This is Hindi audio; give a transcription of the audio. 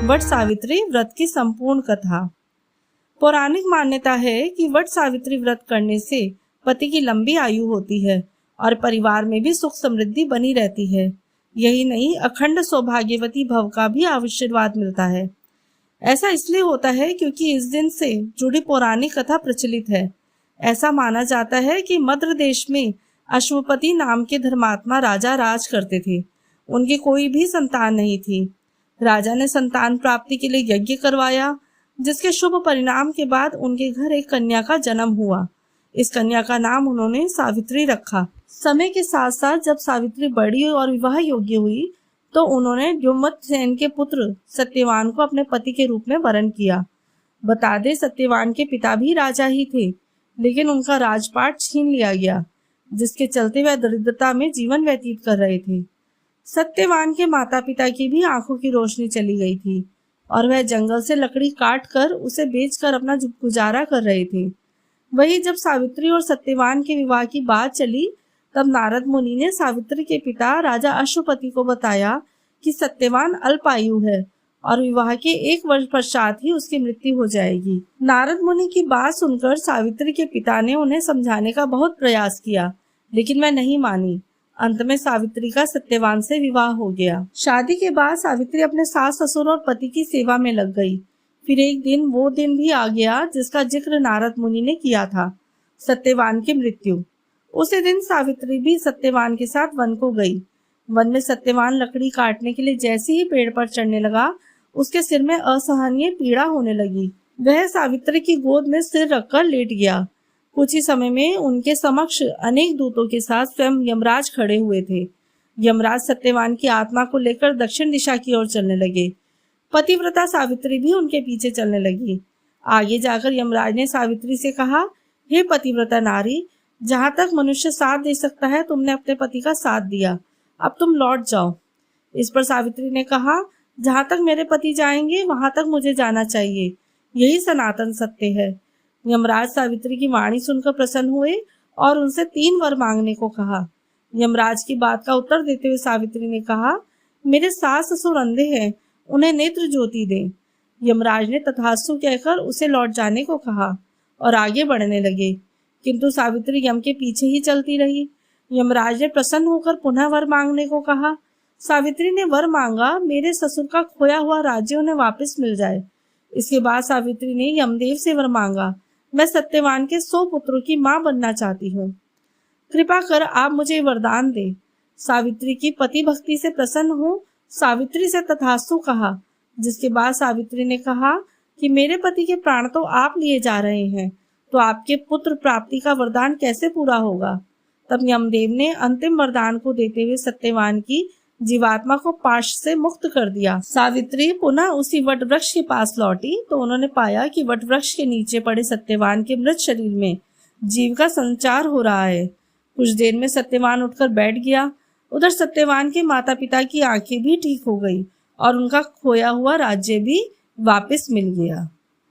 वट सावित्री व्रत की संपूर्ण कथा। पौराणिक मान्यता है कि वट सावित्री व्रत करने से पति की लंबी आयु होती है और परिवार में भी सुख समृद्धि बनी रहती है। यही नहीं, अखंड सौभाग्यवती भव का भी आशीर्वाद मिलता है। ऐसा इसलिए होता है क्योंकि इस दिन से जुड़ी पौराणिक कथा प्रचलित है। ऐसा माना जाता है कि मद्र देश में अश्वपति नाम के धर्मात्मा राजा राज करते थे। उनकी कोई भी संतान नहीं थी। राजा ने संतान प्राप्ति के लिए यज्ञ करवाया, जिसके शुभ परिणाम के बाद उनके घर एक कन्या का जन्म हुआ। इस कन्या का नाम उन्होंने सावित्री रखा। समय के साथ साथ जब सावित्री बड़ी और विवाह योग्य हुई तो उन्होंने द्युम्नसेन के पुत्र सत्यवान को अपने पति के रूप में वरण किया। बता दे, सत्यवान के पिता भी राजा ही थे, लेकिन उनका राजपाट छीन लिया गया, जिसके चलते वह दरिद्रता में जीवन व्यतीत कर रहे थे। सत्यवान के माता पिता की भी आंखों की रोशनी चली गई थी और वह जंगल से लकड़ी काट कर उसे बेचकर अपना गुजारा कर रहे थे। वही जब सावित्री और सत्यवान के विवाह की बात चली, तब नारद मुनि ने सावित्री के पिता राजा अश्वपति को बताया कि सत्यवान अल्पायु है और विवाह के 1 वर्ष पश्चात ही उसकी मृत्यु हो जाएगी। नारद मुनि की बात सुनकर सावित्री के पिता ने उन्हें समझाने का बहुत प्रयास किया, लेकिन वह नहीं मानी। अंत में सावित्री का सत्यवान से विवाह हो गया। शादी के बाद सावित्री अपने सास ससुर और पति की सेवा में लग गई। फिर एक दिन वो दिन भी आ गया जिसका जिक्र नारद मुनि ने किया था, सत्यवान की मृत्यु। उसी दिन सावित्री भी सत्यवान के साथ वन को गई। वन में सत्यवान लकड़ी काटने के लिए जैसे ही पेड़ पर चढ़ने लगा, उसके सिर में असहनीय पीड़ा होने लगी। वह सावित्री की गोद में सिर रखकर लेट गया। कुछ ही समय में उनके समक्ष अनेक दूतों के साथ स्वयं यमराज खड़े हुए थे। यमराज सत्यवान की आत्मा को लेकर दक्षिण दिशा की ओर चलने लगे। पतिव्रता सावित्री भी उनके पीछे चलने लगी। आगे जाकर यमराज ने सावित्री से कहा, हे पतिव्रता नारी, जहाँ तक मनुष्य साथ दे सकता है तुमने अपने पति का साथ दिया, अब तुम लौट जाओ। इस पर सावित्री ने कहा, जहाँ तक मेरे पति जाएंगे वहां तक मुझे जाना चाहिए, यही सनातन सत्य है। यमराज सावित्री की वाणी सुनकर प्रसन्न हुए और उनसे 3 वर मांगने को कहा। यमराज की बात का उत्तर देते हुए सावित्री ने कहा, मेरे सास ससुर अंधे हैं, उन्हें नेत्र ज्योति दे। यमराज ने तथास्तु कहकर उसे लौट जाने को कहा और आगे बढ़ने लगे, किंतु सावित्री यम के पीछे ही चलती रही। यमराज ने प्रसन्न होकर पुनः वर मांगने को कहा। सावित्री ने वर मांगा, मेरे ससुर का खोया हुआ राज्य उन्हें वापस मिल जाए। इसके बाद सावित्री ने यमदेव से वर मांगा, मैं सत्यवान के 100 पुत्रों की मां बनना चाहती हूँ, कृपा कर आप मुझे वरदान दे। सावित्री की पति भक्ति से प्रसन्न हो सावित्री से तथास्तु कहा, जिसके बाद सावित्री ने कहा कि मेरे पति के प्राण तो आप लिए जा रहे हैं, तो आपके पुत्र प्राप्ति का वरदान कैसे पूरा होगा। तब यमदेव ने अंतिम वरदान को देते हुए सत्यवान की जीवात्मा को पाश से मुक्त कर दिया। सावित्री पुनः उसी वट वृक्ष के पास लौटी तो उन्होंने पाया कि वट वृक्ष के नीचे पड़े सत्यवान के मृत शरीर में जीव का संचार हो रहा है। कुछ देर में सत्यवान उठकर बैठ गया। उधर सत्यवान के माता पिता की आंखें भी ठीक हो गई और उनका खोया हुआ राज्य भी वापस मिल गया।